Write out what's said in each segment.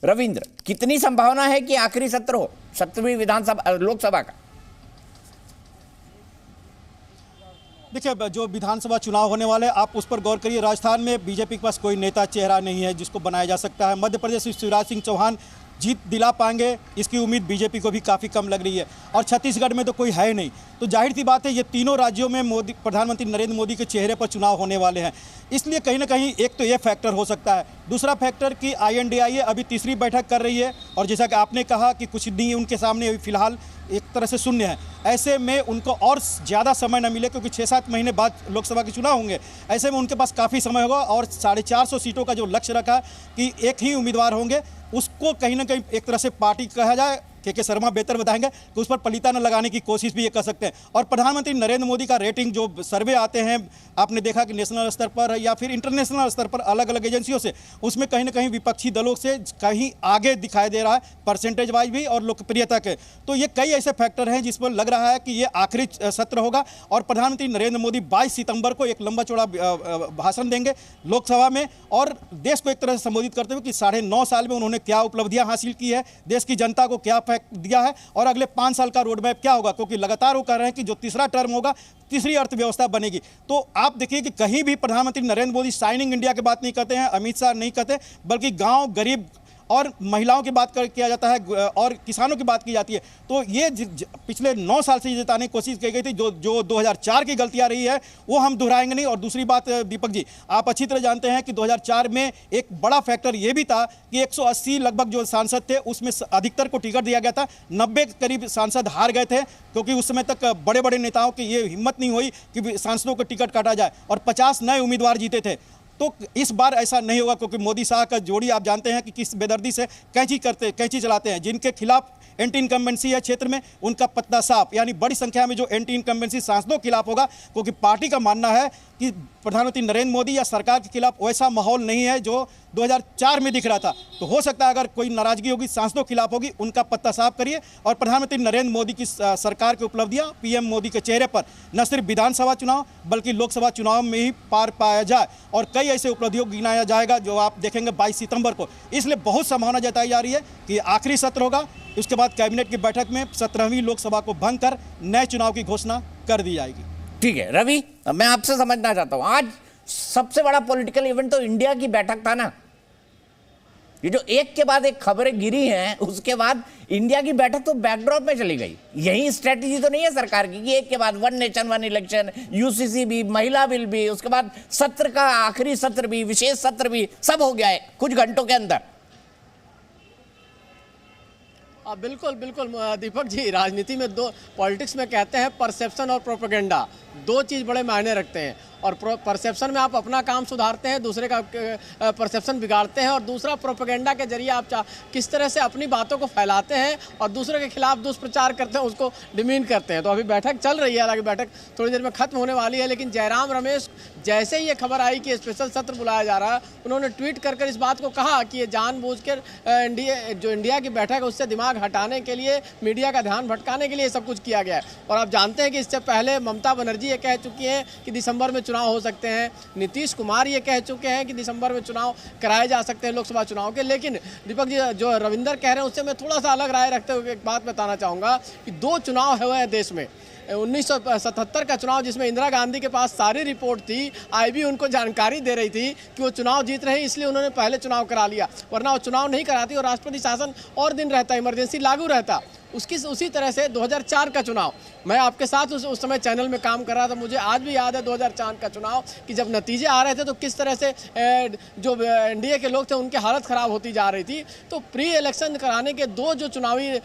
रविंद्र, कितनी संभावना है कि आखिरी सत्र हो 17वीं विधानसभा लोकसभा का? देखिए, जो विधानसभा चुनाव होने वाले आप उस पर गौर करिए। राजस्थान में बीजेपी के पास कोई नेता चेहरा नहीं है जिसको बनाया जा सकता है। मध्य प्रदेश में शिवराज सिंह चौहान जीत दिला पाएंगे, इसकी उम्मीद बीजेपी को भी काफ़ी कम लग रही है। और छत्तीसगढ़ में तो कोई है नहीं, तो जाहिर सी बात है ये तीनों राज्यों में मोदी, प्रधानमंत्री नरेंद्र मोदी के चेहरे पर चुनाव होने वाले हैं। इसलिए कहीं ना कहीं एक तो ये फैक्टर हो सकता है। दूसरा फैक्टर कि INDIA अभी तीसरी बैठक कर रही है और जैसा कि आपने कहा कि कुछ नहीं उनके सामने अभी फिलहाल एक तरह से शून्य है। ऐसे में उनको और ज़्यादा समय न मिले, क्योंकि 6-7 महीने बाद लोकसभा के चुनाव होंगे। ऐसे में उनके पास काफ़ी समय होगा और 450 सीटों का जो लक्ष्य रखा कि एक ही उम्मीदवार होंगे, उसको कहीं ना कहीं एक तरह से पार्टी कहा जाए, के शर्मा बेहतर बताएंगे कि उस पर पलीता न लगाने की कोशिश भी ये कर सकते हैं। और प्रधानमंत्री नरेंद्र मोदी का रेटिंग जो सर्वे आते हैं, आपने देखा कि नेशनल स्तर पर या फिर इंटरनेशनल स्तर पर अलग अलग एजेंसियों से, उसमें कहीं ना कहीं विपक्षी दलों से कहीं आगे दिखाई दे रहा है, परसेंटेज वाइज भी और लोकप्रियता के। तो ये कई ऐसे फैक्टर हैं जिस पर लग रहा है कि ये आखिरी सत्र होगा और प्रधानमंत्री नरेंद्र मोदी 22 सितंबर को एक लंबा चौड़ा भाषण देंगे लोकसभा में और देश को एक तरह से संबोधित करते हुए कि 9.5 साल में उन्होंने क्या उपलब्धियां हासिल की है, देश की जनता को क्या दिया है और अगले 5 साल का रोड मैप क्या होगा। क्योंकि लगातार वो कह रहे हैं कि जो तीसरा टर्म होगा, तीसरी अर्थव्यवस्था बनेगी। तो आप देखिए कि कहीं भी प्रधानमंत्री नरेंद्र मोदी शाइनिंग इंडिया की बात नहीं करते हैं, अमित शाह नहीं करते, बल्कि गांव, गरीब और महिलाओं की बात किया जाता है और किसानों की बात की जाती है। तो ये पिछले 9 साल से ये जताने की कोशिश की गई थी, जो 2004 की गलतियां रही है वो हम दोहराएंगे नहीं। और दूसरी बात दीपक जी, आप अच्छी तरह जानते हैं कि 2004 में एक बड़ा फैक्टर ये भी था कि 180 लगभग जो सांसद थे उसमें अधिकतर को टिकट दिया गया था, 90 के करीब सांसद हार गए थे, क्योंकि उस समय तक बड़े बड़े नेताओं की ये हिम्मत नहीं हुई कि सांसदों को टिकट काटा जाए और 50 नए उम्मीदवार जीते थे। तो इस बार ऐसा नहीं होगा, क्योंकि मोदी शाह का जोड़ी आप जानते हैं कि किस बेदर्दी से कैंची चलाते हैं। जिनके खिलाफ एंटी इनकम्बेंसी है क्षेत्र में, उनका पत्ता साफ, यानी बड़ी संख्या में जो एंटी इनकम्बेंसी सांसदों के खिलाफ होगा, क्योंकि पार्टी का मानना है कि प्रधानमंत्री नरेंद्र मोदी या सरकार के खिलाफ वैसा माहौल नहीं है जो 2004 में दिख रहा था। तो हो सकता है अगर कोई नाराजगी होगी सांसदों के खिलाफ होगी, उनका पत्ता साफ करिए और प्रधानमंत्री नरेंद्र मोदी की सरकार की उपलब्धियां पीएम मोदी के चेहरे पर न सिर्फ विधानसभा चुनाव बल्कि लोकसभा चुनाव में ही पार पाया जाए और कई ऐसे उपलब्धियों को गिनाया जाएगा जो आप देखेंगे 22 सितंबर को। इसलिए बहुत संभावना जताई जा रही है कि आखिरी सत्र होगा, उसके बाद कैबिनेट की बैठक में 17वीं लोकसभा को भंग कर नए चुनाव की घोषणा कर दी जाएगी। ठीक है रवि, मैं आपसे समझना चाहता हूं, आज सबसे बड़ा पॉलिटिकल इवेंट तो इंडिया की बैठक था ना। ये जो एक के बाद एक खबरें गिरी हैं, उसके बाद इंडिया की बैठक तो बैकड्रॉप में चली गई। यही स्ट्रेटेजी तो नहीं है सरकार की कि एक के बाद one nation one election, UCC भी, महिला बिल भी, उसके बाद सत्र का आखिरी सत्र भी, विशेष सत्र भी, सब हो गया है कुछ घंटों के अंदर। बिल्कुल बिल्कुल दीपक जी, राजनीति में पॉलिटिक्स में कहते हैं परसेप्शन और प्रोपेगेंडा, दो चीज़ बड़े मायने रखते हैं। और परसेप्शन में आप अपना काम सुधारते हैं, दूसरे का परसेप्शन बिगाड़ते हैं, और दूसरा प्रोपेगेंडा के जरिए आप किस तरह से अपनी बातों को फैलाते हैं और दूसरे के खिलाफ दुष्प्रचार करते हैं, उसको डिमीन करते हैं। तो अभी बैठक चल रही है, हालांकि बैठक थोड़ी देर में खत्म होने वाली है, लेकिन जयराम रमेश जैसे ही ये खबर आई कि स्पेशल सत्र बुलाया जा रहा है, उन्होंने ट्वीट कर इस बात को कहा कि ये जानबूझकर इंडिया की बैठक है उससे दिमाग हटाने के लिए, मीडिया का ध्यान भटकाने के लिए सब कुछ किया गया है। और आप जानते हैं कि इससे पहले ममता बनर्जी ये कह चुकी हैं कि दिसंबर में चुनाव हो सकते हैं, नीतीश कुमार ये कह चुके हैं कि दिसंबर में चुनाव कराए जा सकते हैं लोकसभा चुनाव के। लेकिन दीपक जी, जो रविंदर कह रहे हैं उससे मैं थोड़ा सा अलग राय रखते हुए एक बात बताना चाहूँगा कि 2 चुनाव हुए हैं देश में। 1977 का चुनाव जिसमें इंदिरा गांधी के पास सारी रिपोर्ट थी, IB उनको जानकारी दे रही थी कि वो चुनाव जीत रहे हैं, इसलिए उन्होंने पहले चुनाव करा लिया, वरना वो चुनाव नहीं कराती और राष्ट्रपति शासन और दिन रहता, इमरजेंसी लागू रहता। उसी तरह से 2004 का चुनाव, मैं आपके साथ उस समय चैनल में काम कर रहा था, मुझे आज भी याद है 2004 का चुनाव कि जब नतीजे आ रहे थे तो किस तरह से जो NDA के लोग थे उनकी हालत ख़राब होती जा रही थी। तो प्री इलेक्शन कराने के 2 जो चुनावी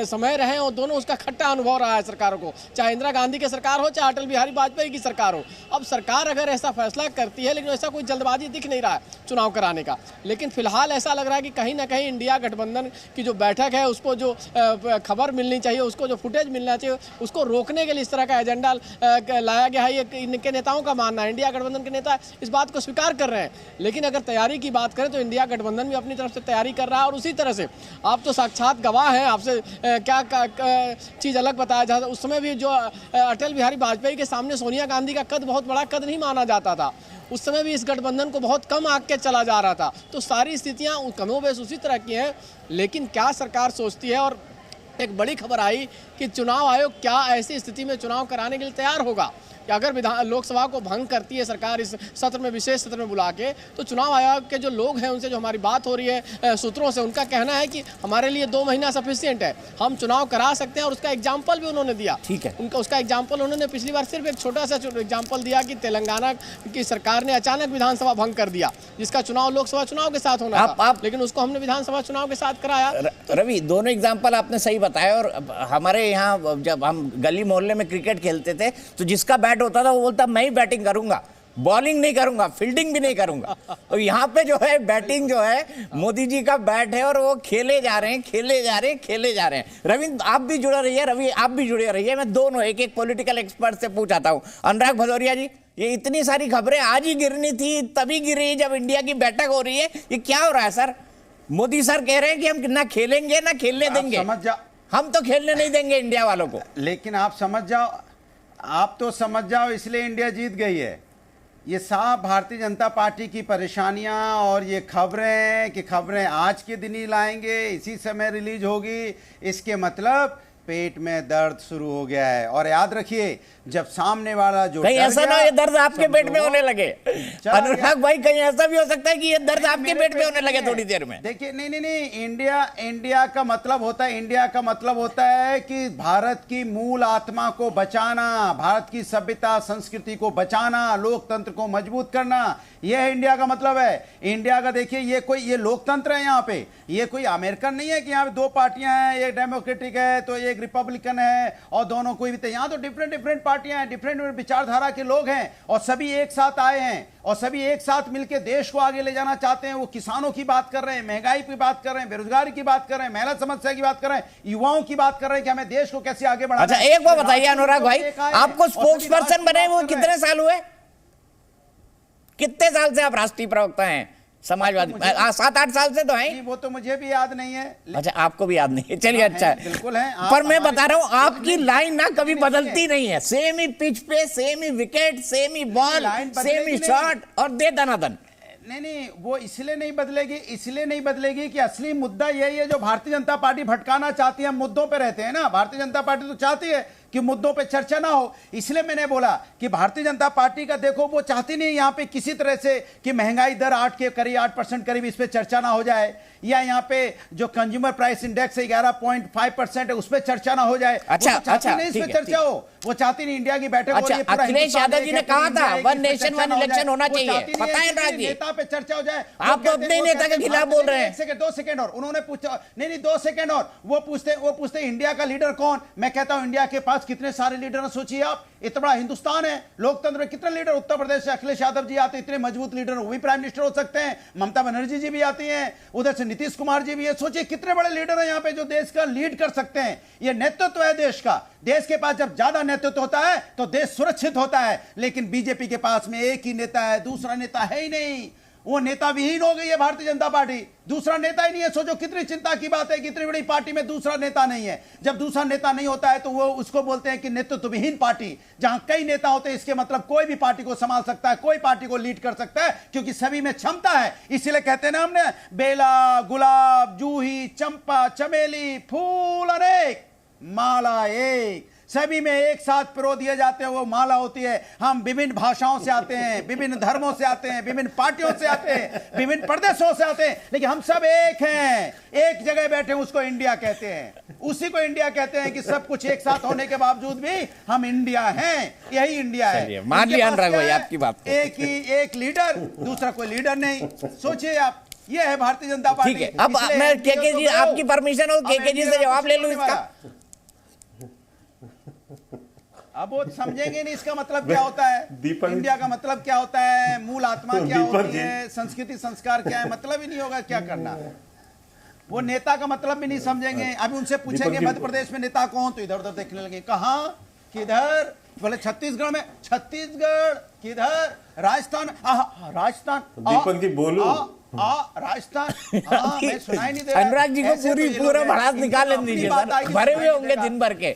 समय रहे हैं, वो दोनों उसका खट्टा अनुभव रहा है सरकारों को, चाहे इंदिरा गांधी की सरकार हो, चाहे अटल बिहारी वाजपेयी की सरकार हो। अब सरकार अगर ऐसा फैसला करती है, लेकिन ऐसा कोई जल्दबाजी दिख नहीं रहा है चुनाव कराने का, लेकिन फिलहाल ऐसा लग रहा है कि कहीं ना कहीं इंडिया गठबंधन की जो बैठक है उसको जो खबर खबर मिलनी चाहिए, उसको जो फुटेज मिलना चाहिए, उसको रोकने के लिए इस तरह का एजेंडा लाया गया है। ये इनके नेताओं का मानना है, इंडिया गठबंधन के नेता इस बात को स्वीकार कर रहे हैं। लेकिन अगर तैयारी की बात करें तो इंडिया गठबंधन भी अपनी तरफ से तैयारी कर रहा है, और उसी तरह से आप तो साक्षात गवाह हैं, आपसे क्या चीज़ अलग बताया जाता। उस समय भी जो अटल बिहारी वाजपेयी के सामने सोनिया गांधी का कद बहुत बड़ा कद नहीं माना जाता था, उस समय भी इस गठबंधन को बहुत कम आंक के चला जा रहा था। तो सारी स्थितियां कमोबेश उसी तरह की हैं। लेकिन क्या सरकार सोचती है, और एक बड़ी खबर आई कि चुनाव आयोग क्या ऐसी स्थिति में चुनाव कराने के लिए तैयार होगा कि अगर लोकसभा को भंग करती है सरकार इस सत्र में, विशेष सत्र में बुला के, तो चुनाव आयोग के जो लोग हैं उनसे जो हमारी बात हो रही है सूत्रों से, उनका कहना है कि हमारे लिए 2 महीना सफिशिएंट है, हम चुनाव करा सकते हैं। और उसका एग्जाम्पल भी उन्होंने दिया। ठीक है, उसका एग्जाम्पल उन्होंने पिछली बार सिर्फ एक छोटा सा एग्जाम्पल दिया कि तेलंगाना की सरकार ने अचानक विधानसभा भंग कर दिया, जिसका चुनाव लोकसभा चुनाव के साथ होना था, लेकिन उसको हमने विधानसभा चुनाव के साथ कराया। रवि, दोनों एग्जाम्पल आपने सही बताया। और हमारे यहाँ जब हम गली मोहल्ले में क्रिकेट खेलते थे तो जिसका बैट होता था वो बोलता मैं ही बैटिंग करूंगा, बॉलिंग नहीं करूंगा, फील्डिंग भी नहीं करूंगा। और यहाँ पे जो है बैटिंग जो है मोदी जी का बैट है, और वो खेले जा रहे हैं, खेले जा रहे हैं, खेले जा रहे हैं। रवि आप भी जुड़ा रहिए, रवि आप भी जुड़े रहिए। मैं दोनों एक एक पॉलिटिकल एक्सपर्ट से पूछाता हूँ। अनुराग भदौरिया जी, ये इतनी सारी खबरें आज ही गिरनी थी, तभी गिरी जब इंडिया की बैठक हो रही है, ये क्या हो रहा है सर? मोदी सर कह रहे हैं कि हम ना खेलेंगे ना खेलने देंगे। समझ जाओ, हम तो खेलने नहीं देंगे इंडिया वालों को। लेकिन आप समझ जाओ, आप तो समझ जाओ इसलिए इंडिया जीत गई है। ये साफ भारतीय जनता पार्टी की परेशानियां और ये खबरें आज के दिन ही लाएंगे, इसी समय रिलीज होगी, इसके मतलब पेट में दर्द शुरू हो गया है। और याद रखिए, जब सामने वाला जो कहीं ऐसा ना हो ये दर्द आपके पेट में होने लगे। अनुराग भाई, कहीं ऐसा भी हो सकता है कि ये दर्द आपके पेट में होने लगे थोड़ी देर में। देखिए, नहीं, इंडिया का मतलब होता है कि भारत की मूल आत्मा को बचाना, भारत की सभ्यता संस्कृति को बचाना, लोकतंत्र को मजबूत करना, यह है इंडिया का मतलब है। इंडिया का देखिए, ये लोकतंत्र है। यहाँ पे ये कोई अमेरिकन नहीं है कि यहाँ पे 2 पार्टियां हैं, एक डेमोक्रेटिक है तो एक रिपब्लिकन है, और दोनों कोई भी, यहाँ तो डिफरेंट पार्टियां हैं, डिफरेंट विचारधारा के लोग हैं, और सभी एक साथ आए हैं, और सभी एक साथ मिलकर देश को आगे ले जाना चाहते हैं। वो किसानों की बात कर रहे हैं, महंगाई की बात कर रहे हैं, बेरोजगारी की बात कर रहे हैं, महिला समस्या की बात कर रहे हैं, युवाओं की बात कर रहे हैं कि हमें देश को कैसे आगे बढ़ाना। अच्छा, एक बात बताइए अनुराग भाई, आपको स्पोक्स पर्सन बने वो कितने साल हुए? कितने साल से आप राष्ट्रीय प्रवक्ता हैं समाजवादी? 7-8 साल से तो हैं। वो तो मुझे भी याद नहीं है। अच्छा, आपको भी याद नहीं है, चलिए अच्छा है। बिल्कुल है। पर मैं बता रहा हूं, आपकी लाइन ना कभी बदलती नहीं है। सेम ही पिच पे, सेम ही विकेट, सेम ही बॉल, सेम ही शॉट, और दे दनादन। नहीं, वो इसलिए नहीं बदलेगी कि असली मुद्दा यही है जो भारतीय जनता पार्टी भटकाना चाहती है। हम मुद्दों पे रहते हैं ना, भारतीय जनता पार्टी तो चाहती है कि मुद्दों पे चर्चा ना हो। इसलिए मैंने बोला कि भारतीय जनता पार्टी का देखो, वो चाहती नहीं यहाँ पे किसी तरह से कि महंगाई दर 8% करीब इस पे चर्चा ना हो जाए, या यहाँ पे जो कंज्यूमर प्राइस इंडेक्स है 11.5% है, उस पर चर्चा ना हो जाए। अच्छा, इस पे चर्चा हो, वो चाहती नहीं इंडिया की बैठक हो रही है। अखिलेश यादव जी ने कहा था 1 नेशन 1 इलेक्शन होना चाहिए, पता है ना जी? नेता पे चर्चा हो जाए। आप तो अपने नेता के खिलाफ बोल रहे हैं। 2 सेकंड और उन्होंने पूछा, नहीं 2 सेकंड और वो पूछते इंडिया का लीडर कौन? मैं कहता हूं इंडिया के पास कितने सारे लीडर हैं, सोचिए आप। इतना बड़ा हिंदुस्तान है, लोकतंत्र में कितने लीडर? उत्तर प्रदेश से अखिलेश यादव जी आते, इतने मजबूत लीडर, वो भी प्राइम मिनिस्टर हो सकते हैं। ममता बनर्जी जी भी आती हैं, उधर से नीतीश कुमार जी भी है। सोचिए कितने बड़े लीडर हैं यहाँ पे जो देश का लीड कर सकते हैं। ये नेतृत्व है देश का। देश के पास जब ज्यादा नेतृत्व होता है तो देश सुरक्षित होता है। लेकिन बीजेपी के पास में एक ही नेता है, दूसरा नेता है ही नहीं। वो नेता विहीन हो गई है भारतीय जनता पार्टी, दूसरा नेता ही नहीं है। सोचो कितनी चिंता की बात है, कितनी बड़ी पार्टी में दूसरा नेता नहीं है। जब दूसरा नेता नहीं होता है तो वो उसको बोलते हैं कि नेतृत्व विहीन पार्टी। जहां कई नेता होते हैं इसके मतलब कोई भी पार्टी को संभाल सकता है, कोई पार्टी को लीड कर सकता है, क्योंकि सभी में क्षमता है। इसीलिए कहते हैं ना हमने, बेला, गुलाब, जूही, चंपा, चमेली, फूल अनेक, माला एक, सभी में एक साथ पिरो दिए जाते हैं, वो माला होती है। हम विभिन्न भाषाओं से आते हैं, विभिन्न धर्मों से आते हैं, विभिन्न पार्टियों से आते हैं, विभिन्न प्रदेशों से आते हैं, लेकिन हम सब एक हैं, एक जगह बैठे हैं, उसको इंडिया कहते हैं। उसी को इंडिया कहते हैं कि सब कुछ एक साथ होने के बावजूद भी हम इंडिया हैं। यही इंडिया है। मान लिया अनुराग भाई आपकी बात। एक लीडर, दूसरा कोई लीडर नहीं। सोचिए आप, ये है भारतीय जनता पार्टी। ठीक है, अब मैं केके जी, आपकी परमिशन हो केके जी से जवाब ले लूं इसका। अब वो समझेंगे नहीं इसका मतलब क्या होता है, इंडिया का मतलब क्या होता है, मूल आत्मा क्या होती है, संस्कृति संस्कार क्या है, मतलब ही नहीं होगा क्या करना। वो नेता का मतलब भी नहीं समझेंगे। अभी उनसे पूछेंगे मध्य प्रदेश में नेता कौन, तो इधर उधर देखने लगे, कहाँ किधर, बोले छत्तीसगढ़ में, छत्तीसगढ़ किधर, राजस्थान में, राजस्थान दीपक जी बोलो, राजस्थान, मैं सुनाई नहीं दे रहा। अनुराग जी को ऐसे तो ये लोग पूरा हैं, भड़ास इनकी निकाल अपनी दीजिए बात सर, आएगी, भरे सुनाई हुए नहीं होंगे देगा। दिन भर के।